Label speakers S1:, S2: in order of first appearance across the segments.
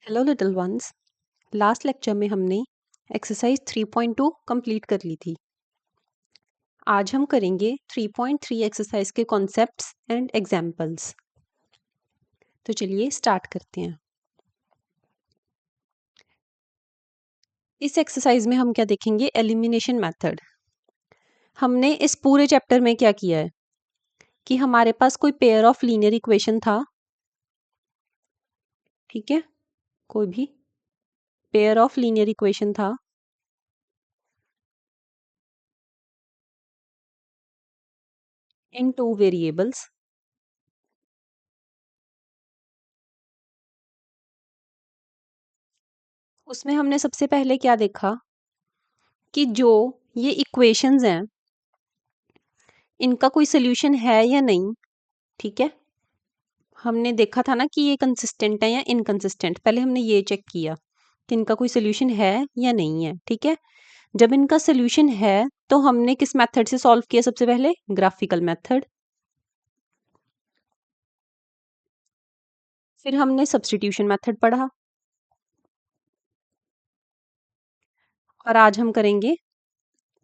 S1: Hello little ones. Last lecture में हमने exercise 3.2 complete कर ली थी। आज हम करेंगे 3.3 एक्सरसाइज के कॉन्सेप्ट्स एंड एग्जाम्पल्स। तो चलिए स्टार्ट करते हैं। इस एक्सरसाइज में हम क्या देखेंगे? Elimination method. हमने इस पूरे चैप्टर में क्या किया है कि हमारे पास कोई पेयर ऑफ लीनियर इक्वेशन था, ठीक है, कोई भी पेयर ऑफ लीनियर इक्वेशन था, इन टू वेरिएबल्स। उसमें हमने सबसे पहले क्या देखा कि जो ये इक्वेशंस हैं इनका कोई सोल्यूशन है या नहीं। ठीक है, हमने देखा था ना कि ये कंसिस्टेंट है या इनकंसिस्टेंट। पहले हमने ये चेक किया कि इनका कोई सोल्यूशन है या नहीं है। ठीक है, जब इनका सोल्यूशन है तो हमने किस मेथड से सॉल्व किया? सबसे पहले ग्राफिकल मेथड, फिर हमने सब्स्टिट्यूशन मेथड पढ़ा, और आज हम करेंगे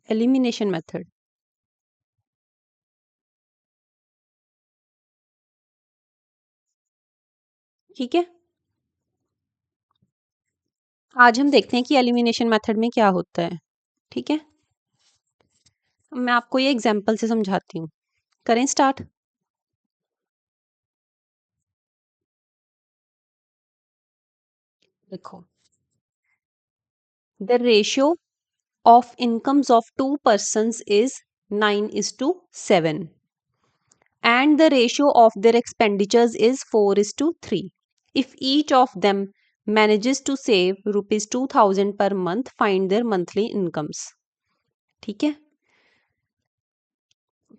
S1: एलिमिनेशन मेथड। ठीक है, आज हम देखते हैं कि एलिमिनेशन मेथड में क्या होता है। ठीक है, मैं आपको ये एग्जांपल से समझाती हूँ। करें स्टार्ट। देखो, the ratio of incomes of two persons is 9:7 and the ratio of their expenditures is 4:3. If each of them manages to save rupees 2000 per month, find their monthly incomes. ठीक है,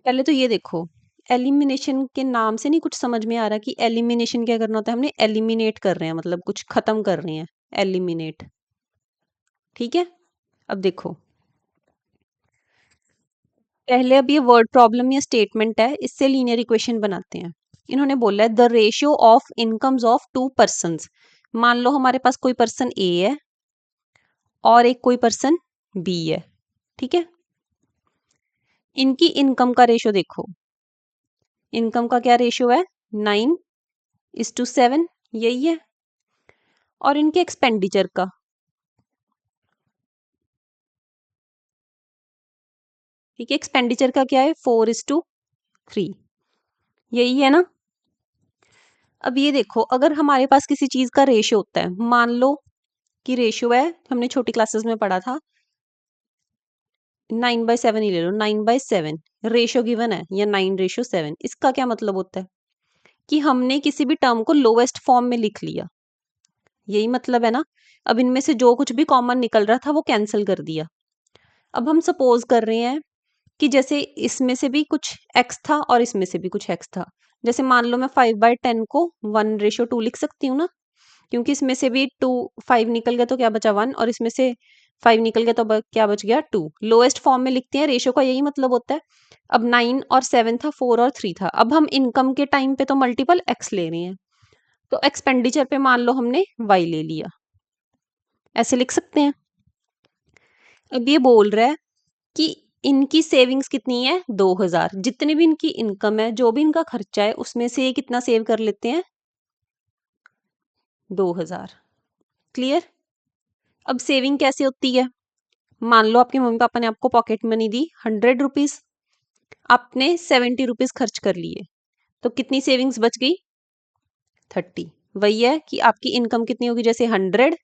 S1: पहले तो ये देखो, एलिमिनेशन के नाम से नहीं कुछ समझ में आ रहा कि एलिमिनेशन क्या करना होता है। हमने एलिमिनेट कर रहे हैं, मतलब कुछ खत्म कर रहे हैं, एलिमिनेट। ठीक है, अब देखो, पहले अब ये वर्ड प्रॉब्लम या स्टेटमेंट है, इससे लीनियर इक्वेशन बनाते हैं। इन्होंने बोला है the ratio of incomes of to persons. मान लो हमारे पास कोई पर्सन ए है और एक कोई पर्सन बी है। ठीक है, इनकी इनकम का रेशियो देखो, इनकम का क्या रेशियो है? 9:7, यही है। और इनके एक्सपेंडिचर का, ठीक है, एक्सपेंडिचर का क्या है? 4:3, यही है ना। अब ये देखो, अगर हमारे पास किसी चीज का रेशियो होता है, मान लो कि रेशियो है, हमने छोटी क्लासेस में पढ़ा था, 9/7 ही ले लो, 9/7 रेशियो गिवन है, या 9:7। इसका क्या मतलब होता है कि हमने किसी भी टर्म को लोवेस्ट फॉर्म में लिख लिया, यही मतलब है ना। अब इनमें से जो कुछ भी कॉमन निकल रहा था वो कैंसिल कर दिया। अब हम सपोज कर रहे हैं कि जैसे इसमें से भी कुछ एक्स था और इसमें से भी कुछ एक्स था। जैसे मान लो मैं 5/10 को 1:2 लिख सकती हूँ ना, क्योंकि इसमें से भी 5 निकल गया तो क्या बचा 1, और इसमें से 5 निकल गया तो क्या बच गया 2। लोएस्ट फॉर्म में लिखते हैं, रेशियो का यही मतलब होता है। अब 9 और 7 था, 4 और 3 था। अब हम इनकम के टाइम पे तो मल्टीपल एक्स ले रहे हैं, तो एक्सपेंडिचर पे मान लो हमने वाई ले लिया, ऐसे लिख सकते हैं। अब ये बोल रहा है कि इनकी सेविंग्स कितनी है? 2000। जितनी भी इनकी इनकम है, जो भी इनका खर्चा है, उसमें से ये कितना सेव कर लेते हैं? 2000। क्लियर? अब सेविंग कैसे होती है? मान लो आपके मम्मी पापा ने आपको पॉकेट मनी दी 100 रुपीज, आपने 70 रुपीज खर्च कर लिए, तो कितनी सेविंग्स बच गई? 30। वही है कि आपकी इनकम कितनी होगी, जैसे 100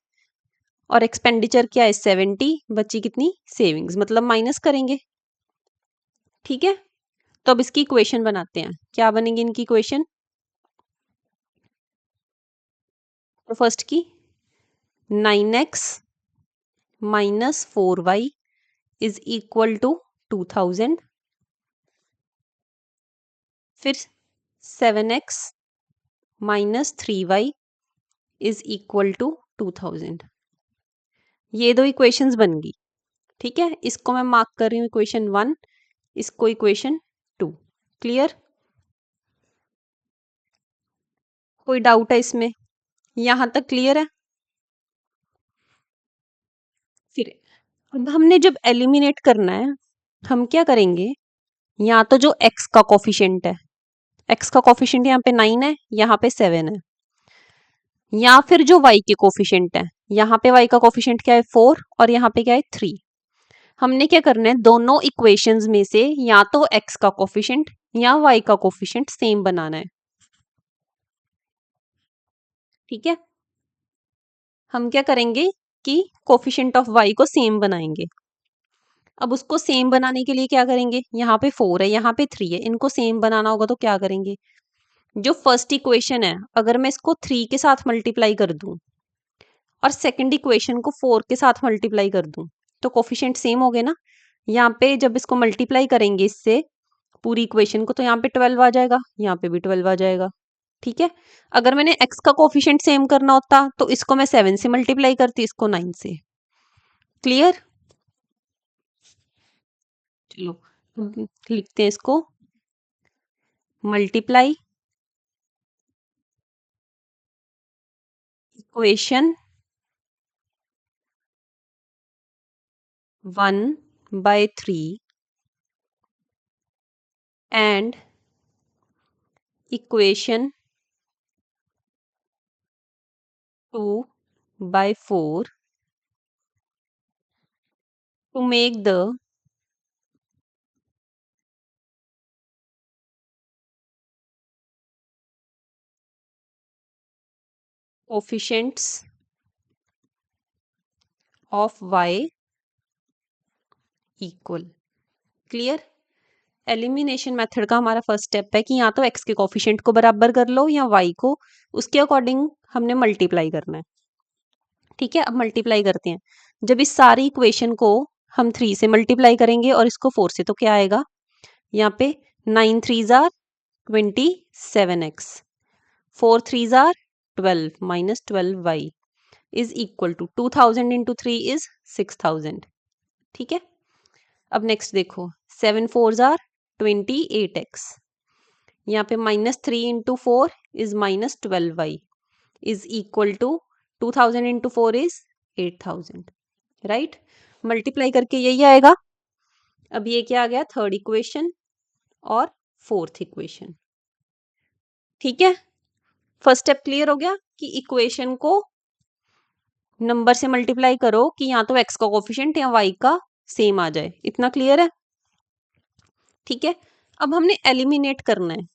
S1: और एक्सपेंडिचर क्या है? 70, बची कितनी? सेविंग्स, मतलब माइनस करेंगे। ठीक है, तो अब इसकी इक्वेशन बनाते हैं। क्या बनेगी इनकी इक्वेशन? तो फर्स्ट की 9x minus 4y is equal to 2000, फिर 7x minus 3y is equal to 2000। ये दो इक्वेशंस बन गई। ठीक है, इसको मैं मार्क कर रही हूँ इक्वेशन 1, इसको इक्वेशन 2। क्लियर? कोई डाउट है इसमें? यहां तक क्लियर है? फिर अब हमने जब एलिमिनेट करना है, हम क्या करेंगे, या तो जो x का कोफिशिएंट है, x का कोफिशिएंट यहाँ पे 9 है, यहाँ पे 7 है, या फिर जो y के कोफिशिएंट है, यहाँ पे y का कोफिशिएंट क्या है 4 और यहाँ पे क्या है 3। हमने क्या करना है, दोनों इक्वेशंस में से या तो x का कोफिशिएंट या y का कोफिशिएंट सेम बनाना है। ठीक है, हम क्या करेंगे कि कोफिशिएंट ऑफ y को सेम बनाएंगे। अब उसको सेम बनाने के लिए क्या करेंगे, यहाँ पे 4 है, यहाँ पे 3 है, इनको सेम बनाना होगा तो क्या करेंगे, जो फर्स्ट इक्वेशन है अगर मैं इसको 3 के साथ मल्टीप्लाई कर दूं और सेकंड इक्वेशन को 4 के साथ मल्टीप्लाई कर दूं तो कोफिशिएंट सेम हो गए ना। यहाँ पे जब इसको मल्टीप्लाई करेंगे इससे पूरी इक्वेशन को तो यहाँ पे 12 आ जाएगा, यहाँ पे भी 12 आ जाएगा। ठीक है, अगर मैंने x का कोफिशिएंट सेम करना होता तो इसको मैं 7 से मल्टीप्लाई करती, इसको 9 से। क्लियर? चलो लिखते हैं इसको, multiply equation 1/3 and equation 2/4 to make the coefficients of y equal। Clear? Elimination method का हमारा फर्स्ट स्टेप है कि या तो x के कोफिशिएंट को बराबर कर लो या y को उसके अकॉर्डिंग हमने मल्टीप्लाई करना है। ठीक है, अब मल्टीप्लाई करते हैं। जब इस सारी इक्वेशन को हम 3 से मल्टीप्लाई करेंगे और इसको 4 से तो क्या आएगा, यहाँ पे 9 3s are 27x, 4 3s are 12 minus 12y is equal to 2000 into 3 is 6000। ठीक है, अब नेक्स्ट देखो, 7 4s आर 28x, यहाँ पे -3 into 4 is -12y is equal to 2000 into 4 is 8000। Right, multiply करके यही आएगा। अब ये क्या आ गया, थर्ड इक्वेशन और फोर्थ इक्वेशन। ठीक है, फर्स्ट स्टेप क्लियर हो गया कि इक्वेशन को नंबर से मल्टीप्लाई करो कि या तो x का कोफिशिएंट या y का सेम आ जाए, इतना क्लियर है। ठीक है, अब हमने एलिमिनेट करना है,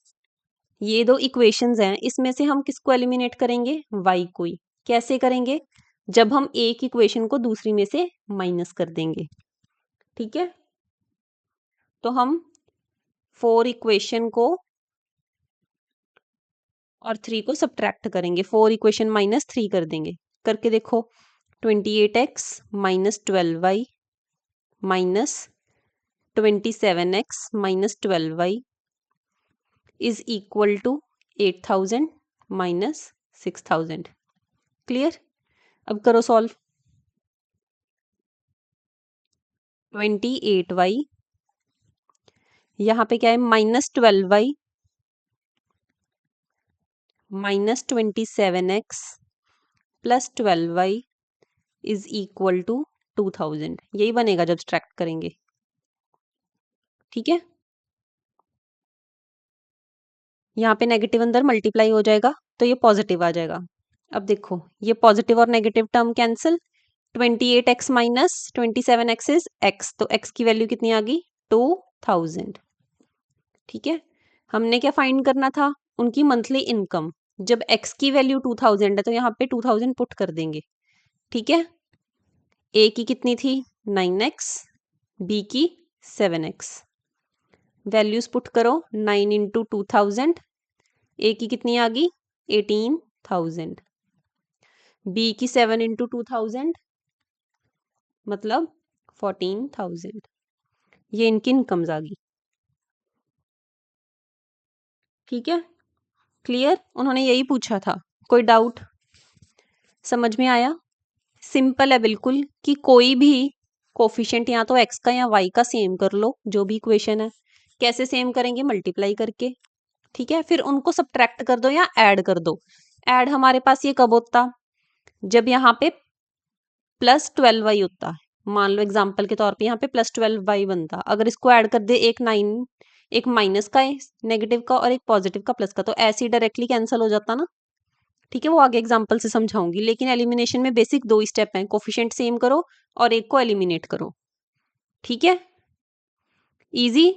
S1: ये दो इक्वेशंस हैं, इसमें से हम किसको एलिमिनेट करेंगे, y को ही। कैसे करेंगे, जब हम एक इक्वेशन को दूसरी में से माइनस कर देंगे। ठीक है, तो हम 4 इक्वेशन को और 3 को सब्ट्रैक्ट करेंगे, 4 इक्वेशन माइनस 3 कर देंगे। करके देखो, 28x minus 12y minus 27x minus 12y is equal to 8000 minus 6000। Clear? अब करो सॉल्व। 28y, यहाँ पे क्या है -12y minus 27x plus 12y is equal to 2000, यही बनेगा जब सब्ट्रैक्ट करेंगे। ठीक है, यहाँ पे नेगेटिव अंदर मल्टीप्लाई हो जाएगा तो ये पॉजिटिव आ जाएगा। अब देखो, ये पॉजिटिव और negative term cancel, 28x minus 27x is x, तो x की वैल्यू कितनी आ गई 2000। ठीक है, हमने क्या फाइंड करना था, उनकी मंथली इनकम। जब x की वैल्यू 2000 है तो यहाँ पे 2000 पुट कर देंगे। ठीक है, a की कितनी थी 9x, b की 7x, वैल्यूज पुट करो, 9 इंटू 2000, a की कितनी आ गई 18000, b की 7 इंटू 2000 मतलब 14000। ये इनकी इनकम्स आ गई। ठीक है, क्लियर? उन्होंने यही पूछा था, कोई डाउट? समझ में आया? सिंपल है बिल्कुल कि कोई भी कोफिशिएंट या तो x का या y का सेम कर लो, जो भी इक्वेशन है। कैसे सेम करेंगे, मल्टीप्लाई करके। ठीक है, फिर उनको सब्ट्रैक्ट कर दो या ऐड कर दो। ऐड हमारे पास ये कब होता, जब यहाँ पे +12y होता है, मान लो एग्जाम्पल के तौर पे यहाँ पे +12y बनता, अगर इसको ऐड कर दे एक 9, एक माइनस का नेगेटिव का और एक पॉजिटिव का प्लस का, तो ऐसे ही डायरेक्टली कैंसिल हो जाता ना। ठीक है, वो आगे एग्जाम्पल से समझाऊंगी, लेकिन एलिमिनेशन में बेसिक 2 ही स्टेप हैं, कोफिशिएंट सेम करो और एक को एलिमिनेट करो। ठीक है, इजी।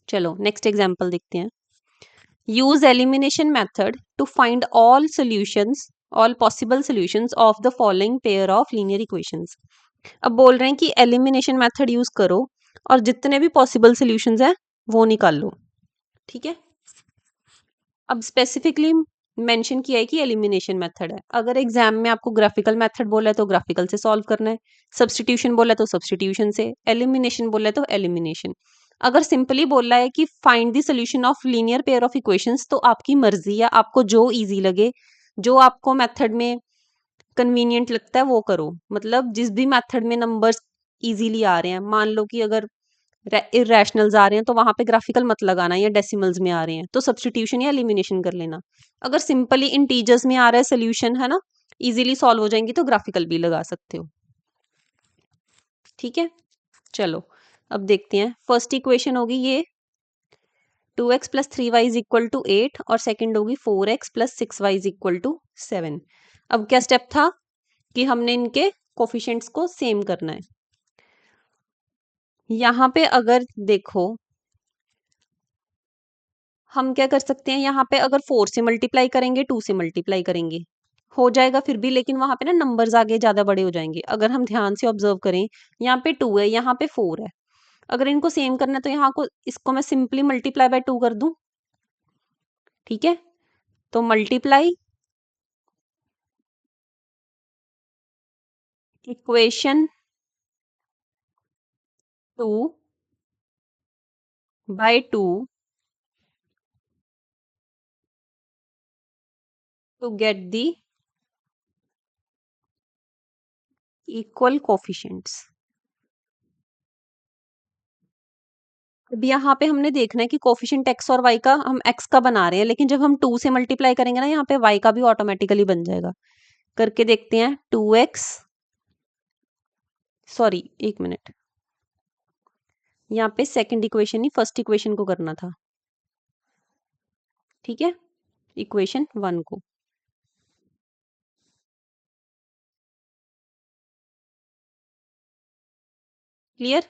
S1: चलो नेक्स्ट एग्जाम्पल देखते हैं। Use elimination method to find all possible solutions of the following pair of linear equations. अब बोल रहे हैं कि एलिमिनेशन मेथड यूज करो और जितने भी पॉसिबल सॉल्यूशंस हैं वो निकाल लो। ठीक है, अब स्पेसिफिकली मेंशन किया है कि एलिमिनेशन मेथड है। अगर एग्जाम में आपको ग्राफिकल मेथड बोला है तो ग्राफिकल से सॉल्व करना है, सब्सटीट्यूशन बोला है तो सब्सटीट्यूशन से, एलिमिनेशन बोला है तो एलिमिनेशन। अगर सिंपली बोला है कि find the solution of linear pair of equations, तो आपकी मर्जी है, आपको जो इजी लगे, जो आपको मेथड में कन्वीनियंट लगता है वो करो। मतलब जिस भी मेथड में नंबर्स इजीली आ रहे हैं, मान लो कि अगर इरेशनल्स आ रहे हैं तो वहां पे ग्राफिकल मत लगाना, या डेसिमल्स में आ रहे हैं तो सब्सटीट्यूशन या एलिमिनेशन कर लेना। अगर सिंपली इंटीजर्स में आ रहा है सोल्यूशन, है ना, इजीली सॉल्व हो जाएंगी, तो ग्राफिकल भी लगा सकते हो। ठीक है, चलो अब देखते हैं। फर्स्ट इक्वेशन होगी ये 2x plus 3y is equal to 8, और सेकेंड होगी 4x plus 6y is equal to 7। अब क्या स्टेप था कि हमने इनके कोफिशिएंट्स को सेम करना है। यहाँ पे अगर देखो, हम क्या कर सकते हैं, यहाँ पे अगर 4 से मल्टीप्लाई करेंगे, 2 से मल्टीप्लाई करेंगे, हो जाएगा फिर भी, लेकिन वहां पे ना नंबर्स आगे ज्यादा बड़े हो जाएंगे। अगर हम ध्यान से ऑब्जर्व करें, यहाँ पे 2 है, यहाँ पे 4 है, अगर इनको सेम करना है तो यहाँ को, इसको मैं सिंपली मल्टीप्लाई बाय 2 कर दूं। ठीक है, तो multiply equation 2 by 2 to get the equal coefficients. अब यहाँ पे हमने देखना है कि कोफिशिएंट एक्स और वाई का, हम एक्स का बना रहे हैं, लेकिन जब हम 2 से मल्टीप्लाई करेंगे ना, यहाँ पे वाई का भी ऑटोमेटिकली बन जाएगा। करके देखते हैं। 2x, सॉरी 1 मिनट, यहाँ पे सेकंड इक्वेशन ही फर्स्ट इक्वेशन को करना था। ठीक है, इक्वेशन 1 को। क्लियर,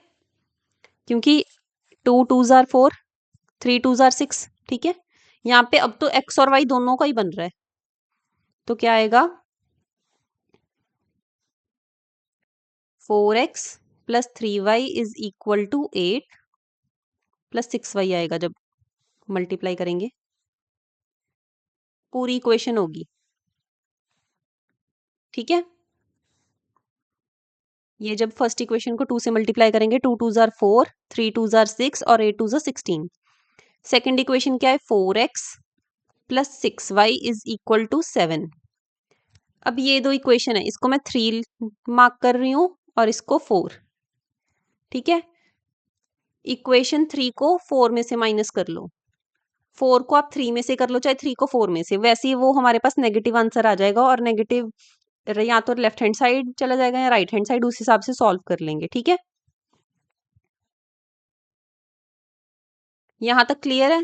S1: क्योंकि 2 2 जार 4, 3 2 जार 6। ठीक है, यहाँ पे अब तो एक्स और वाई दोनों का ही बन रहा है, तो क्या आएगा, 4x plus 3y is equal to 8 plus 6y आएगा जब मल्टीप्लाई करेंगे, पूरी इक्वेशन होगी। ठीक है, ये जब फर्स्ट इक्वेशन को 2 से मल्टीप्लाई करेंगे, 2 2 जार 4, 3 2 जार 6 और 8 2 जार 16। सेकेंड इक्वेशन क्या है, 4x plus 6y is equal to 7। अब ये दो इक्वेशन है, इसको मैं 3 मार्क कर रही हूं और इसको 4। ठीक है, इक्वेशन 3 को 4 में से माइनस कर लो, 4 को आप 3 में से कर लो, चाहे 3 को 4 में से, वैसे ही वो हमारे पास नेगेटिव आंसर आ जाएगा, और नेगेटिव या तो लेफ्ट हैंड साइड चला जाएगा या राइट हैंड साइड, उस हिसाब से सॉल्व कर लेंगे। ठीक है, यहां तक क्लियर है।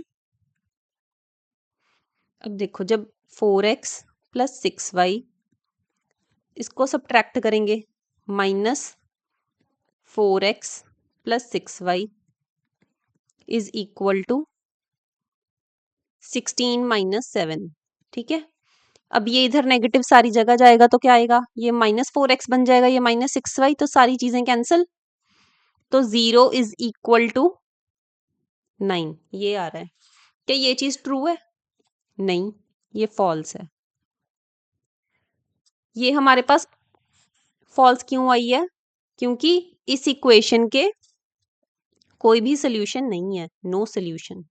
S1: अब देखो, जब 4x प्लस 6y, इसको सब्ट्रैक्ट करेंगे, minus 4x plus 6y is equal to 16 minus 7। ठीक है, अब ये इधर नेगेटिव सारी जगह जाएगा तो क्या आएगा, ये -4x बन जाएगा, ये -6y, तो सारी चीजें कैंसिल, तो 0 इज इक्वल टू 9, ये आ रहा है। क्या ये चीज ट्रू है? नहीं, ये फॉल्स है। ये हमारे पास फॉल्स क्यों आई है, क्योंकि इस इक्वेशन के कोई भी सोल्यूशन नहीं है, नो सोल्यूशन।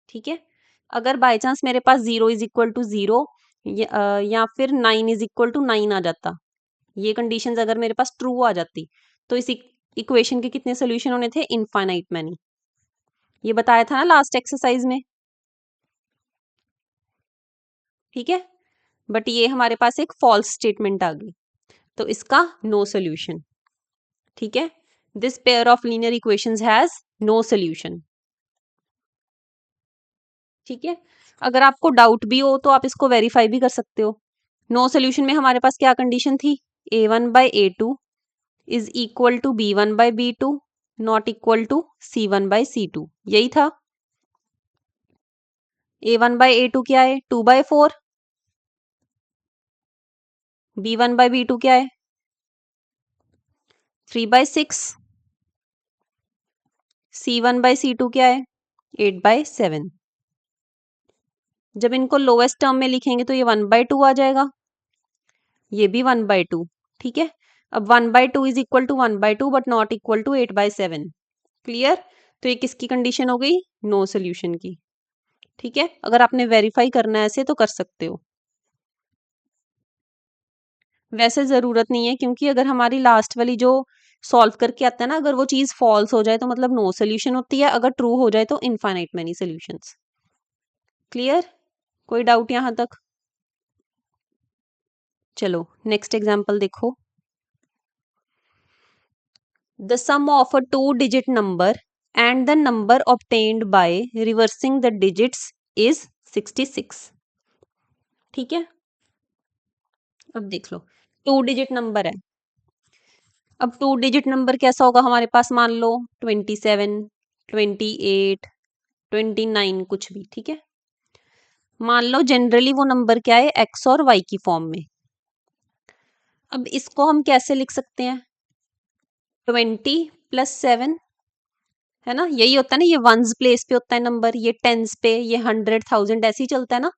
S1: ठीक है, अगर बाय चांस मेरे पास 0 इज इक्वल टू 0 या फिर 9 इज इक्वल टू 9 आ जाता, ये कंडीशंस अगर मेरे पास ट्रू आ जाती, तो इस इक्वेशन के कितने सोल्यूशन होने थे, इनफाइनाइट मैनी। ये बताया था ना लास्ट एक्सरसाइज में। ठीक है, बट ये हमारे पास एक फॉल्स स्टेटमेंट आ गई। तो इसका नो सोल्यूशन। ठीक है, this pair of linear equations has no solution. ठीक है, अगर आपको डाउट भी हो तो आप इसको वेरीफाई भी कर सकते हो। नो सोल्यूशन में हमारे पास क्या कंडीशन थी, a1/a2 is equal to b1/b2 not equal to c1/c2, यही था। a1/a2 क्या है, 2/4, b1/b2 क्या है, 3/6, c1/c2 क्या है, 8/7। जब इनको लोएस्ट टर्म में लिखेंगे तो ये 1/2 आ जाएगा, ये भी 1/2। ठीक है, अब 1/2 is equal to 1/2 but not equal to 8/7। Clear, तो ये किसकी कंडीशन हो गई, नो सोल्यूशन की। ठीक है, अगर आपने वेरीफाई करना है ऐसे तो कर सकते हो, वैसे जरूरत नहीं है, क्योंकि अगर हमारी लास्ट वाली जो सॉल्व करके आता है ना, अगर वो चीज फॉल्स हो जाए तो मतलब नो सोल्यूशन होती है, अगर ट्रू हो जाए तो इनफाइनाइट मेनी सोल्यूशंस। क्लियर, कोई डाउट यहां तक? चलो नेक्स्ट एग्जांपल देखो। The sum of a two digit number and the number obtained by reversing the digits is 66। ठीक है, अब देख लो, टू डिजिट नंबर है। अब टू डिजिट नंबर कैसा होगा हमारे पास, मान लो 27, 28, 29 कुछ भी। ठीक है, मान लो जनरली वो नंबर क्या है, एक्स और वाई की फॉर्म में। अब इसको हम कैसे लिख सकते हैं, 20+7, है ना, यही होता है ना, ये वंस प्लेस पे होता है नंबर, ये टेंस पे, ये 100, 1000 ऐसे ही चलता है ना,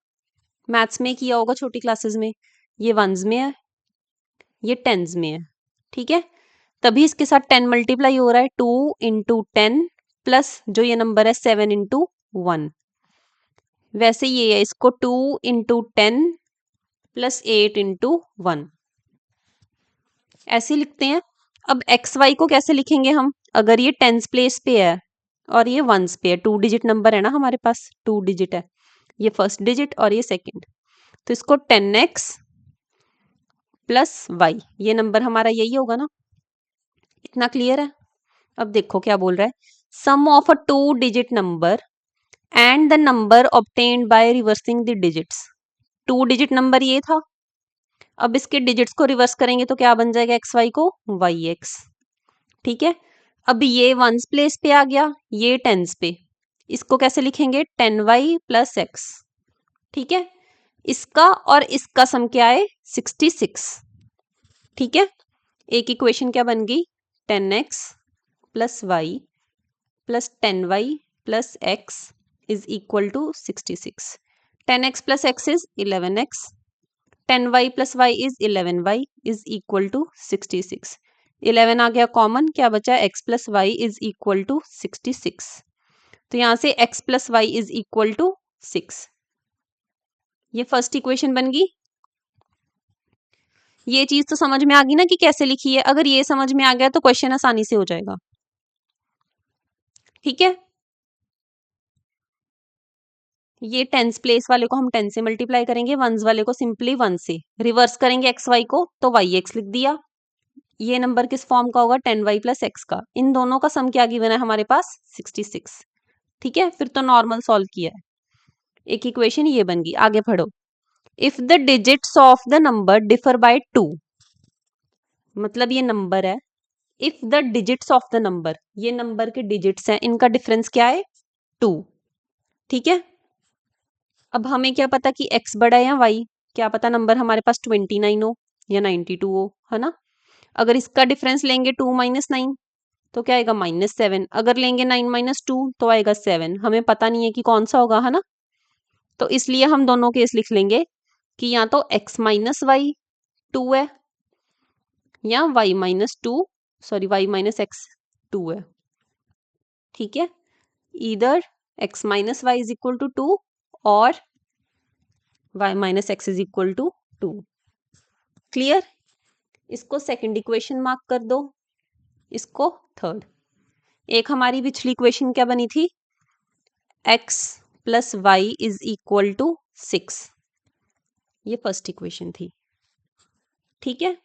S1: मैथ्स में किया होगा छोटी क्लासेस में। ये वंस में है, ये टेंस में है। ठीक है, तभी इसके साथ 10 मल्टीप्लाई हो रहा है, 2 × 10 प्लस जो ये नंबर है 7 × 1। वैसे ये है, इसको 2 × 10 प्लस 8 × 1 ऐसे लिखते हैं। अब एक्स वाई को कैसे लिखेंगे हम, अगर ये टेंस प्लेस पे है और ये वंस पे है, टू डिजिट नंबर है ना हमारे पास, टू डिजिट है, ये फर्स्ट डिजिट और ये सेकंड, तो इसको 10x प्लस वाई, ये नंबर हमारा यही होगा ना। इतना क्लियर है? अब देखो क्या बोल रहा है, sum of a two digit number and the number obtained by reversing the digits. Two digit number ये था, अब इसके डिजिट्स को रिवर्स करेंगे तो क्या बन जाएगा, एक्स वाई को वाई एक्स। ठीक है, अब ये वंस प्लेस पे आ गया, ये टेंस पे, इसको कैसे लिखेंगे, 10y+x। ठीक है, इसका और इसका सम क्या है, 66। ठीक है, एक इक्वेशन क्या बन गई, 10x plus Y plus 10y+x is equal to 66। 10x plus x is 11x, 10y plus Y is 11y is equal to 66। 11 आ गया कॉमन, क्या बचा, x plus Y is equal to 66। तो यहां से x plus Y is equal to 6। ये first equation बन गई। ये चीज तो समझ में आ गई ना कि कैसे लिखी है, अगर ये समझ में आ गया तो क्वेश्चन आसानी से हो जाएगा। ठीक है, ये टेंस प्लेस वाले को हम 10 से मल्टीप्लाई करेंगे, वंस वाले को सिंपली 1 से, रिवर्स करेंगे एक्स वाई को तो वाई एक्स लिख दिया। ये नंबर किस फॉर्म का होगा, 10y+x का, इन दोनों का सम क्या गिवन है हमारे पास, 66। ठीक है, फिर तो नॉर्मल सॉल्व किया है, एक इक्वेशन ये बन गई। आगे पढ़ो, if the digits of the number differ by 2, मतलब ये नंबर है, if the digits of the number, ये नंबर के डिजिट्स हैं, इनका डिफरेंस क्या है, 2। ठीक है, अब हमें क्या पता कि x बड़ा है या y, क्या पता नंबर हमारे पास 29 हो या 92 हो, है ना। अगर इसका डिफरेंस लेंगे 2 - 9 तो क्या आएगा, -7। अगर लेंगे 9 - 2 तो आएगा 7। हमें पता नहीं है कि कौन सा होगा, है ना, तो इसलिए हम दोनों केस लिख लेंगे कि या तो x - y 2 है या y - x 2 है। ठीक है, either x - y is equal to 2 और y - x is equal to 2। Clear, इसको सेकंड इक्वेशन मार्क कर दो, इसको थर्ड। एक हमारी पिछली इक्वेशन क्या बनी थी, x plus Y is equal to 6, ये फर्स्ट इक्वेशन थी। ठीक है,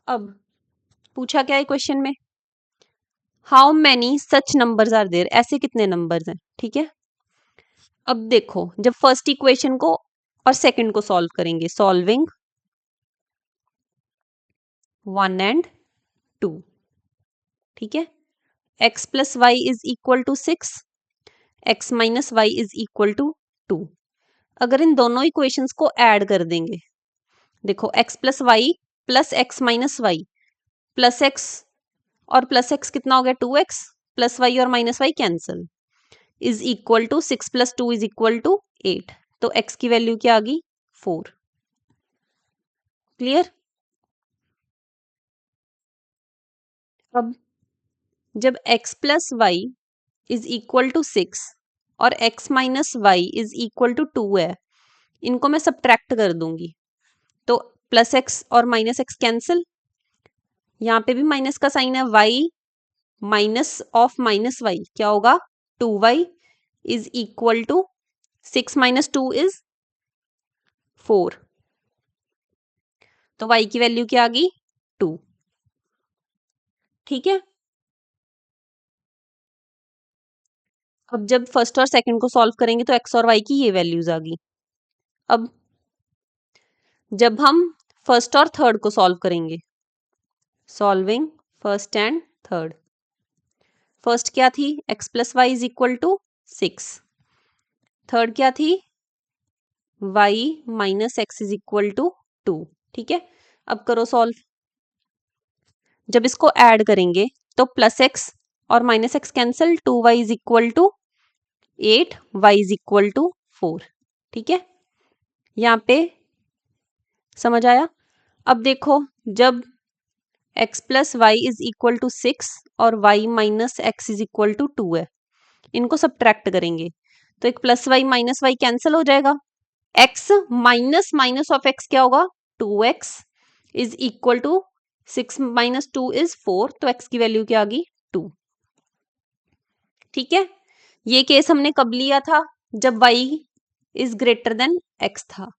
S1: अब पूछा क्या है क्वेश्चन में, how many such numbers are there, ऐसे कितने नंबर्स हैं, ठीक है। अब देखो जब फर्स्ट इक्वेशन को और सेकंड को सॉल्व करेंगे, सॉल्विंग 1 एंड 2, ठीक है। x plus Y is equal to 6, x minus Y is equal to 2। अगर इन दोनों इक्वेशंस को ऐड कर देंगे, देखो x plus Y plus X minus Y plus X और प्लस एक्स कितना हो गया 2x, प्लस वाई और minus Y cancel, is equal to 6 plus 2 is equal to 8। तो x की वैल्यू क्या आ गई 4। क्लियर। अब जब x plus Y is equal to 6 और x minus Y is equal to 2 है, इनको मैं सब्ट्रैक्ट कर दूंगी, तो प्लस एक्स और माइनस एक्स कैंसिल, यहाँ पे भी माइनस का साइन है, y minus of minus Y क्या होगा 2y is equal to 6 minus 2 is 4। तो y की वैल्यू क्या आ गई 2, ठीक है। अब जब फर्स्ट और सेकंड को सॉल्व करेंगे तो x और y की ये वैल्यूज आ गई। अब जब हम फर्स्ट और थर्ड को सॉल्व करेंगे, solving first and third, first क्या थी x plus Y is equal to 6, third क्या थी y minus X is equal to 2, ठीक है। अब करो सॉल्व, जब इसको ऐड करेंगे तो प्लस एक्स और minus X cancel, 2y is equal to 8, y is equal to 4, ठीक है। यहाँ पे समझ आया। अब देखो जब x plus Y is equal to 6 और y minus X is equal to 2 है, इनको सब्ट्रैक्ट करेंगे तो एक plus Y minus Y cancel हो जाएगा, x minus minus of x क्या होगा 2x is equal to 6 minus 2 is 4, तो x की वैल्यू क्या आ गई 2, ठीक है। ये केस हमने कब लिया था, जब y is greater than x था।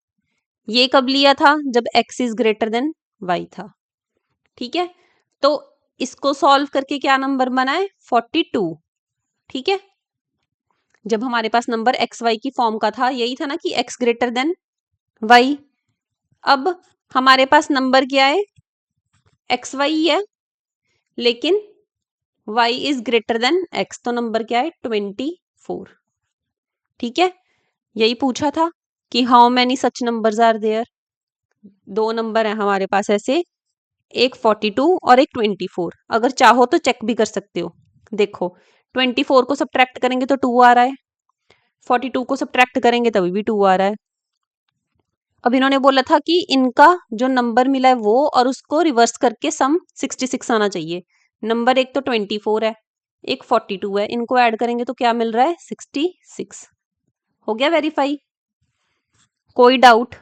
S1: ये कब लिया था, जब x is greater then y था, ठीक है। तो इसको सॉल्व करके क्या नंबर बना है 42, ठीक है। जब हमारे पास नंबर एक्स वाई की फॉर्म का था, यही था ना कि x ग्रेटर देन y। अब हमारे पास नंबर क्या है एक्स वाई है, लेकिन y is greater than x, तो नंबर क्या है 24, ठीक है। यही पूछा था कि how many such numbers are there, दो नंबर है हमारे पास ऐसे, एक 42 और एक 24। अगर चाहो तो चेक भी कर सकते हो, देखो 24 को सब्ट्रैक्ट करेंगे तो 2 आ रहा है, 42 को सब्ट्रैक्ट करेंगे तभी भी 2 आ रहा है। अब इन्होंने बोला था कि इनका जो नंबर मिला है वो और उसको रिवर्स करके सम 66 आना चाहिए। नंबर एक तो 24 है, एक 42 है, इनको ऐड करेंगे तो क्या मिल रहा है 66। हो गया वेरीफाई, कोई डाउट।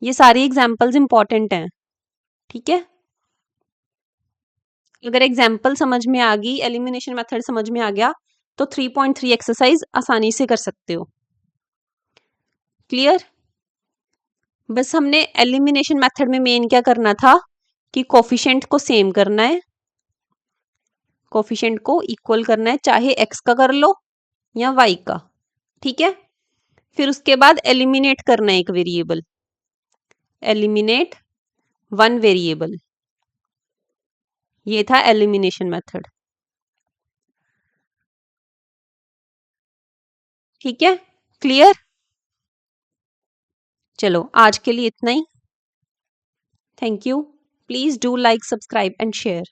S1: ये सारी एग्जाम्पल्स इंपॉर्टेंट हैं, ठीक है। अगर एग्जाम्पल समझ में आ गई, एलिमिनेशन मेथड समझ में आ गया, तो 3.3 एक्सरसाइज आसानी से कर सकते हो। क्लियर। बस हमने एलिमिनेशन मेथड में मेन क्या करना था कि कोफिशिएंट को सेम करना है, कोफिशिएंट को इक्वल करना है, चाहे x का कर लो या y का, ठीक है। फिर उसके बाद एलिमिनेट करना है एक वेरिएबल, एलिमिनेट वन वेरिएबल, ये था एलिमिनेशन मेथड, ठीक है। क्लियर। चलो आज के लिए इतना ही, thank you. Please do like subscribe and share.